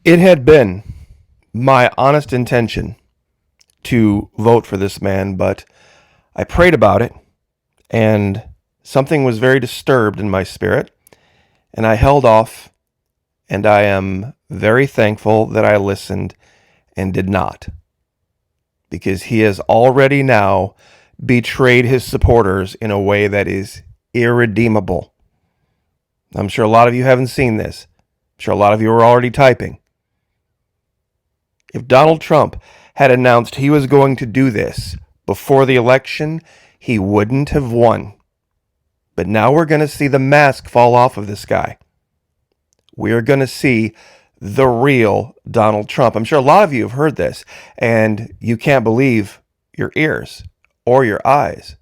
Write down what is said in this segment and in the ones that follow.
It had been my honest intention to vote for this man, but I prayed about it, and something was very disturbed in my spirit, and I held off, and I am very thankful that I listened and did not, because he has already now betrayed his supporters in a way that is irredeemable. I'm sure a lot of you haven't seen this. I'm sure a lot of you are already typing. If Donald Trump had announced he was going to do this before the election, he wouldn't have won. But now we're going to see the mask fall off of this guy. We're going to see the real Donald Trump. I'm sure a lot of you have heard this, and you can't believe your ears or your eyes.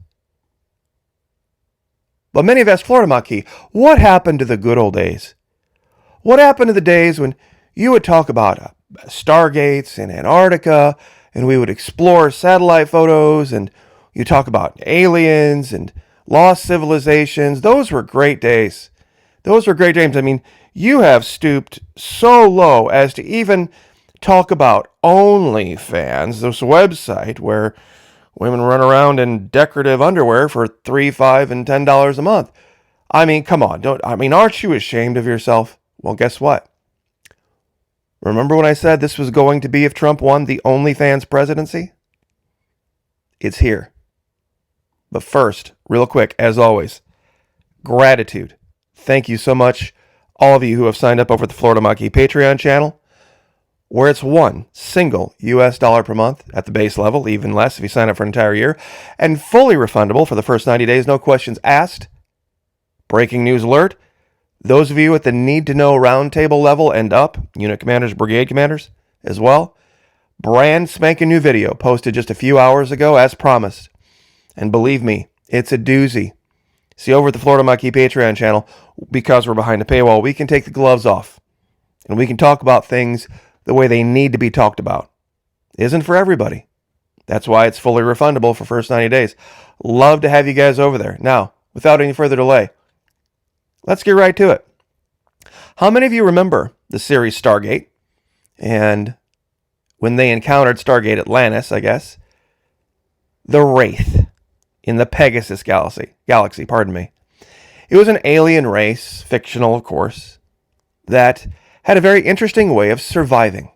But many have asked Florida Maquis, what happened to the good old days? What happened to the days when you would talk about stargates in Antarctica, and we would explore satellite photos, and you talk about aliens and lost civilizations? Those were great days. Those were great days. I mean, you have stooped so low as to even talk about OnlyFans, this website where women run around in decorative underwear for $3, $5, and $10 a month. I mean, come on. Aren't you ashamed of yourself? Well, guess what? Remember when I said this was going to be, if Trump won, the OnlyFans presidency? It's here. But first, real quick, as always, gratitude. Thank you so much, all of you who have signed up over the Florida Maquis Patreon channel, where it's one single US dollar per month at the base level, even less if you sign up for an entire year, and fully refundable for the first 90 days, no questions asked. Breaking news alert. Those of you at the need-to-know roundtable level and up, unit commanders, brigade commanders as well, brand spanking new video posted just a few hours ago as promised. And believe me, it's a doozy. See, over at the Florida Maquis Patreon channel, because we're behind a paywall, we can take the gloves off and we can talk about things the way they need to be talked about. It isn't for everybody. That's why it's fully refundable for first 90 days. Love to have you guys over there. Now, without any further delay, let's get right to it. How many of you remember the series Stargate? And when they encountered Stargate Atlantis, I guess, the Wraith in the Pegasus galaxy, It was an alien race, fictional of course, that had a very interesting way of surviving.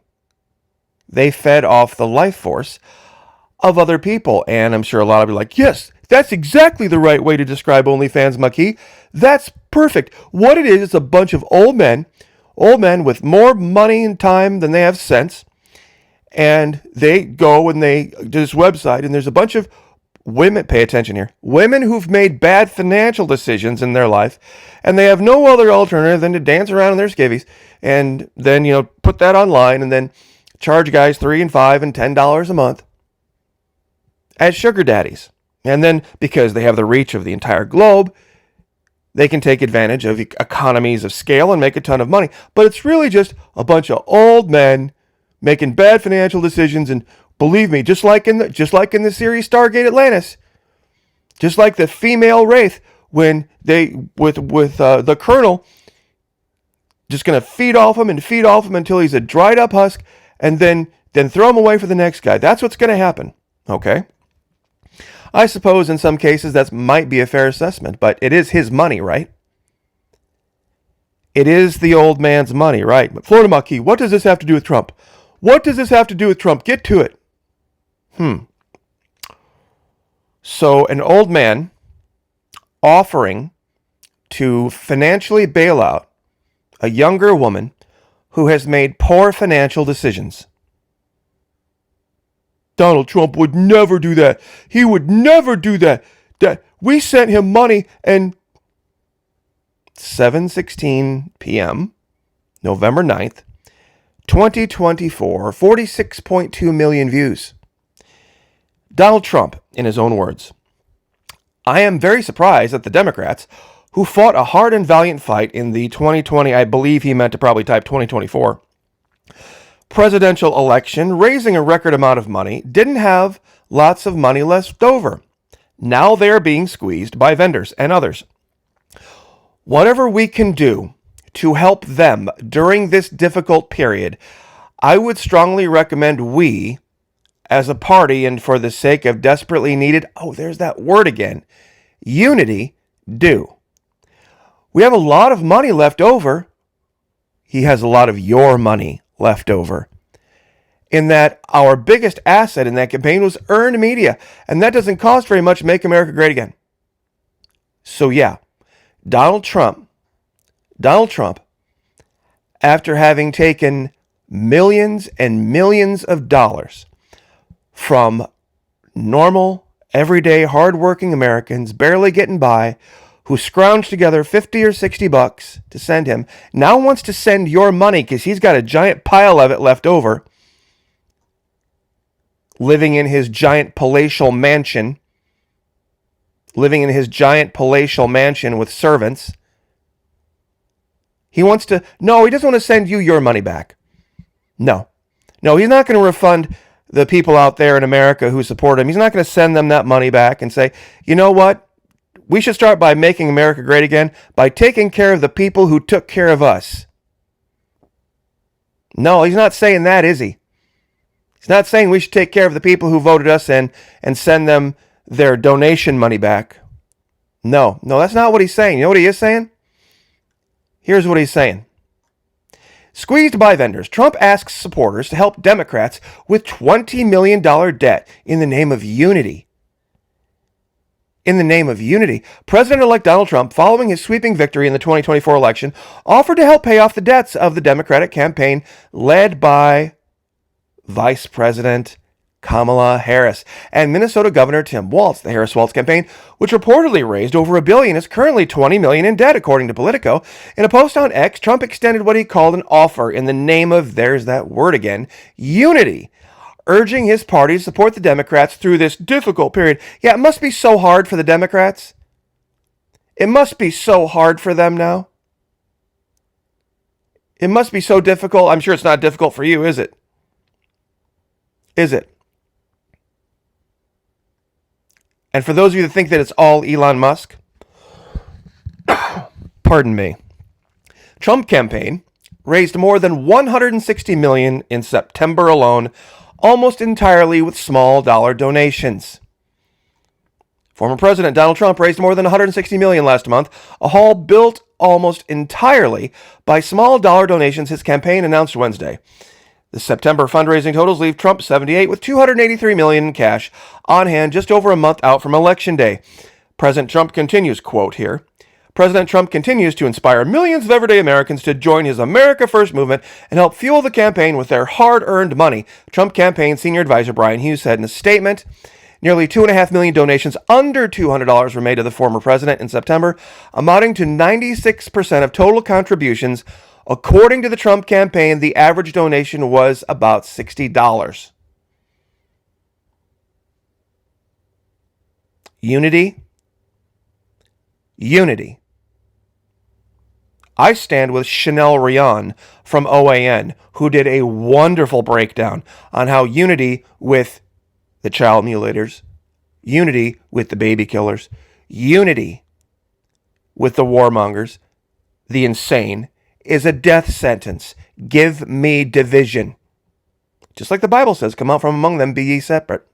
They fed off the life force of other people, and I'm sure a lot of you are like, yes, that's exactly the right way to describe OnlyFans, Maquis. That's perfect. What it is a bunch of old men with more money and time than they have sense, and they go and they do this website, and there's a bunch of women, pay attention here, women who've made bad financial decisions in their life, and they have no other alternative than to dance around in their skivvies, and then, put that online, and then charge guys $3 and $5 and $10 a month as sugar daddies. And then, because they have the reach of the entire globe, they can take advantage of economies of scale and make a ton of money. But it's really just a bunch of old men making bad financial decisions. And believe me, just like in the series Stargate Atlantis, just like the female Wraith, when they with the Colonel just gonna feed off him until he's a dried up husk, and then throw him away for the next guy. That's what's gonna happen. Okay. I suppose in some cases that might be a fair assessment, but it is his money, right? It is the old man's money, right? But Florida Maquis, what does this have to do with Trump? What does this have to do with Trump? Get to it. So an old man offering to financially bail out a younger woman who has made poor financial decisions. Donald Trump would never do that. He would never do that. We sent him money, and 7:16 p.m., November 9th, 2024, 46.2 million views. Donald Trump, in his own words, I am very surprised that the Democrats, who fought a hard and valiant fight in the 2020, I believe he meant to probably type 2024, presidential election, raising a record amount of money, didn't have lots of money left over. Now they're being squeezed by vendors and others. Whatever we can do to help them during this difficult period, I would strongly recommend we, as a party and for the sake of desperately needed, there's that word again, unity, do. We have a lot of money left over. He has a lot of your money left over. In that our biggest asset in that campaign was earned media, and that doesn't cost very much to make America great again. So yeah, Donald Trump, after having taken millions and millions of dollars from normal, everyday, hardworking Americans barely getting by, who scrounged together $50 or $60 to send him, now wants to send your money because he's got a giant pile of it left over, living in his giant palatial mansion with servants. He doesn't want to send you your money back. No, he's not going to refund the people out there in America who support him. He's not going to send them that money back and say, you know what? We should start by making America great again by taking care of the people who took care of us. No, he's not saying that, is he? He's not saying we should take care of the people who voted us in and send them their donation money back. No, that's not what he's saying. You know what he is saying? Here's what he's saying. Squeezed by vendors, Trump asks supporters to help Democrats with $20 million debt in the name of unity. In the name of unity, President-elect Donald Trump, following his sweeping victory in the 2024 election, offered to help pay off the debts of the Democratic campaign led by Vice President Kamala Harris and Minnesota Governor Tim Walz. The Harris-Walz campaign, which reportedly raised over $1 billion, is currently $20 million in debt, according to Politico. In a post on X, Trump extended what he called an offer in the name of, there's that word again, unity, urging his party to support the Democrats through this difficult period. Yeah, it must be so hard for the Democrats. It must be so hard for them now. It must be so difficult. I'm sure it's not difficult for you, is it? Is it? And for those of you that think that it's all Elon Musk, pardon me, Trump campaign raised more than $160 million in September alone, almost entirely with small dollar donations. Former President Donald Trump raised more than $160 million last month, a haul built almost entirely by small dollar donations, his campaign announced Wednesday. The September fundraising totals leave Trump 78 with $283 million in cash on hand just over a month out from Election Day. President Trump continues, quote here, President Trump continues to inspire millions of everyday Americans to join his America First movement and help fuel the campaign with their hard-earned money, Trump campaign senior advisor Brian Hughes said in a statement. Nearly 2.5 million donations under $200 were made to the former president in September, amounting to 96% of total contributions. According to the Trump campaign, the average donation was about $60. Unity. I stand with Chanel Rion from OAN, who did a wonderful breakdown on how unity with the child mutillators, unity with the baby killers, unity with the warmongers, the insane, is a death sentence. Give me division. Just like the Bible says, come out from among them, be ye separate.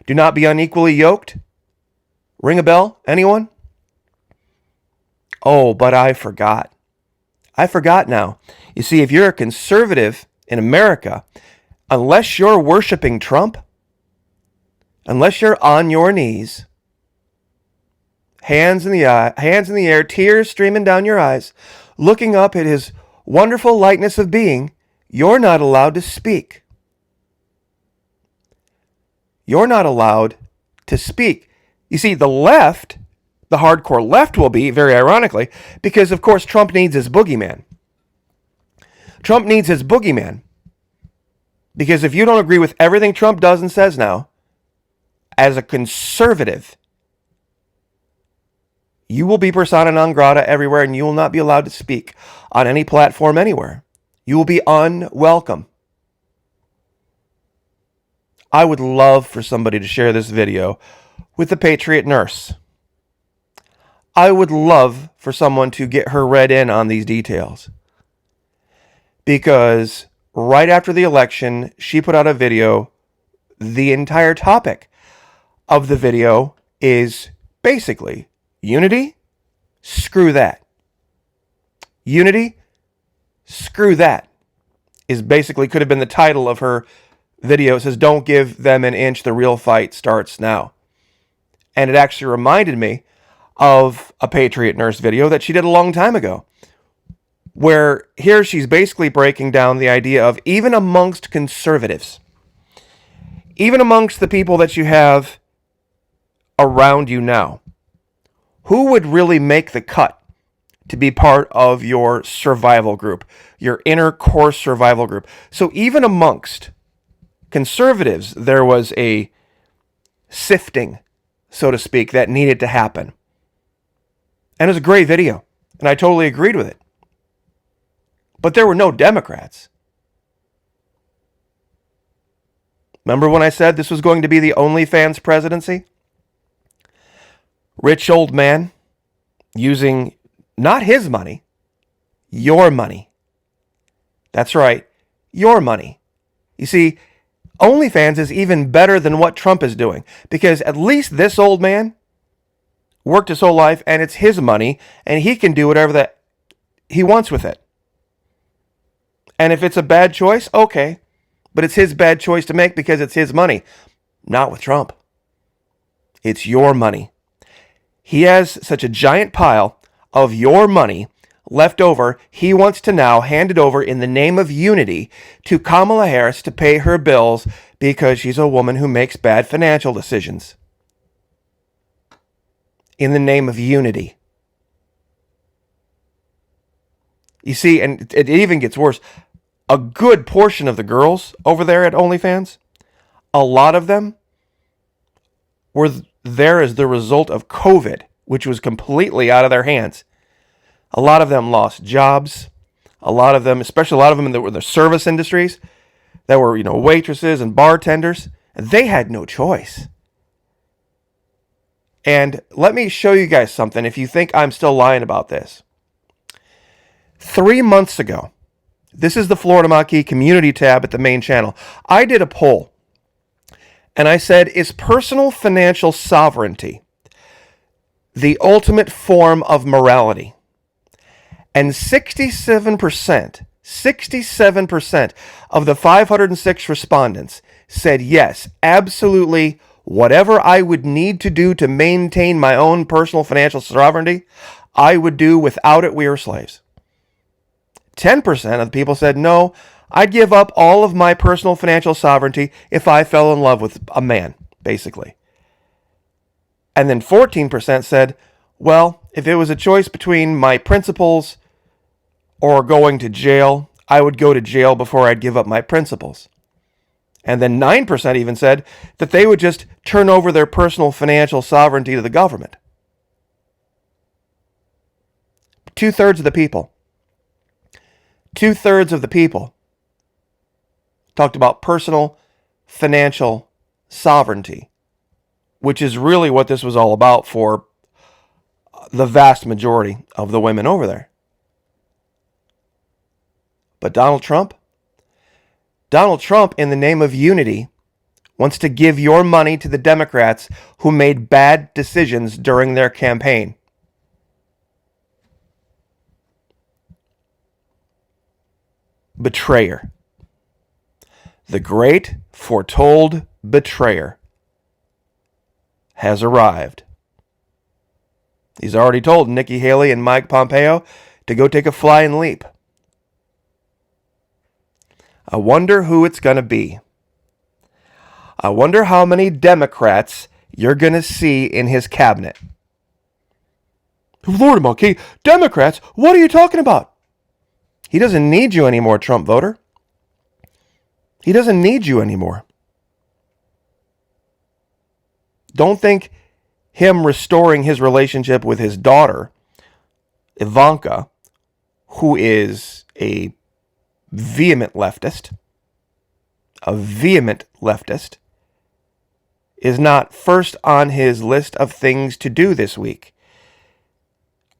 Do not be unequally yoked. Ring a bell? Anyone? Oh, but I forgot. I forgot now. You see, if you're a conservative in America, unless you're worshiping Trump, unless you're on your knees, hands in the air, tears streaming down your eyes, looking up at his wonderful likeness of being, you're not allowed to speak. You're not allowed to speak. You see, the left, the hardcore left will be, very ironically, because, of course, Trump needs his boogeyman. Trump needs his boogeyman. Because if you don't agree with everything Trump does and says now, as a conservative, you will be persona non grata everywhere, and you will not be allowed to speak on any platform anywhere. You will be unwelcome. I would love for somebody to share this video with the Patriot Nurse. I would love for someone to get her read in on these details. because right after the election, she put out a video. The entire topic of the video is basically unity, screw that. Unity, screw that is basically could have been the title of her video. It says, don't give them an inch, the real fight starts now. And it actually reminded me of a Patriot Nurse video that she did a long time ago, where here she's basically breaking down the idea of even amongst conservatives, even amongst the people that you have around you now, who would really make the cut to be part of your survival group, your inner core survival group? So even amongst conservatives, there was a sifting, so to speak, that needed to happen. And it was a great video, and I totally agreed with it. But there were no Democrats. Remember when I said this was going to be the OnlyFans presidency? Rich old man using not his money, your money. That's right, your money. You see, OnlyFans is even better than what Trump is doing, because at least this old man worked his whole life and it's his money and he can do whatever that he wants with it. And if it's a bad choice, okay. But it's his bad choice to make because it's his money. Not with Trump. It's your money. He has such a giant pile of your money left over. He wants to now hand it over in the name of unity to Kamala Harris to pay her bills because she's a woman who makes bad financial decisions. In the name of unity. You see, and it even gets worse. A good portion of the girls over there at OnlyFans, a lot of them were there as the result of COVID, which was completely out of their hands. A lot of them lost jobs. A lot of them, especially a lot of them in the service industries, that were, waitresses and bartenders, they had no choice. And let me show you guys something if you think I'm still lying about this. 3 months ago, this is the Florida Maquis community tab at the main channel. I did a poll, and I said, is personal financial sovereignty the ultimate form of morality? And 67% of the 506 respondents said yes, absolutely. Whatever I would need to do to maintain my own personal financial sovereignty, I would do. Without it, we are slaves. 10% of the people said, no, I'd give up all of my personal financial sovereignty if I fell in love with a man, basically. And then 14% said, well, if it was a choice between my principles or going to jail, I would go to jail before I'd give up my principles. And then 9% even said that they would just turn over their personal financial sovereignty to the government. 2/3 of the people. 2/3 of the people talked about personal financial sovereignty, which is really what this was all about for the vast majority of the women over there. But Donald Trump, in the name of unity, wants to give your money to the Democrats who made bad decisions during their campaign. Betrayer. The great foretold betrayer has arrived. He's already told Nikki Haley and Mike Pompeo to go take a flying leap. I wonder who it's going to be. I wonder how many Democrats you're going to see in his cabinet. Lord Maquis, Democrats? What are you talking about? He doesn't need you anymore, Trump voter. He doesn't need you anymore. Don't think him restoring his relationship with his daughter, Ivanka, who is a vehement leftist, is not first on his list of things to do this week.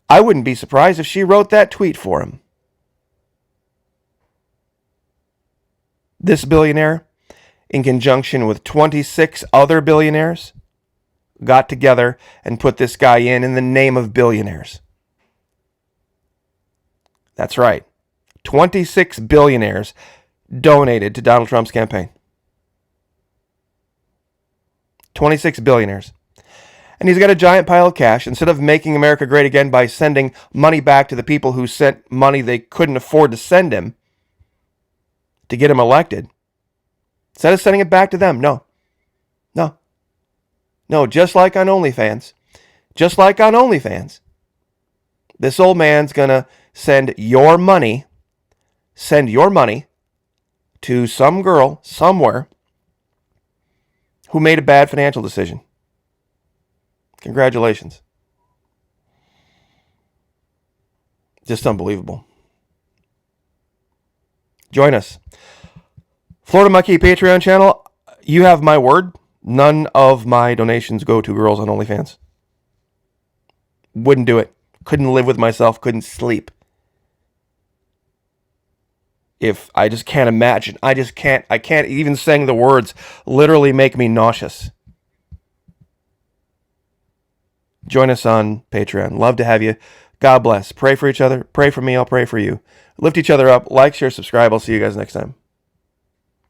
I wouldn't be surprised if she wrote that tweet for him. This billionaire, in conjunction with 26 other billionaires, got together and put this guy in the name of billionaires. That's right. 26 billionaires donated to Donald Trump's campaign. 26 billionaires. And he's got a giant pile of cash. Instead of making America great again by sending money back to the people who sent money they couldn't afford to send him to get him elected, instead of sending it back to them, no, just like on OnlyFans, this old man's going to send your money to some girl somewhere who made a bad financial decision. Congratulations. Just unbelievable. Join us. Florida Monkey Patreon channel. You have my word. None of my donations go to girls on OnlyFans. Wouldn't do it. Couldn't live with myself. Couldn't sleep. If I just can't imagine. I can't even saying the words literally make me nauseous. Join us on Patreon. Love to have you. God bless. Pray for each other. Pray for me. I'll pray for you. Lift each other up. Like, share, subscribe. I'll see you guys next time.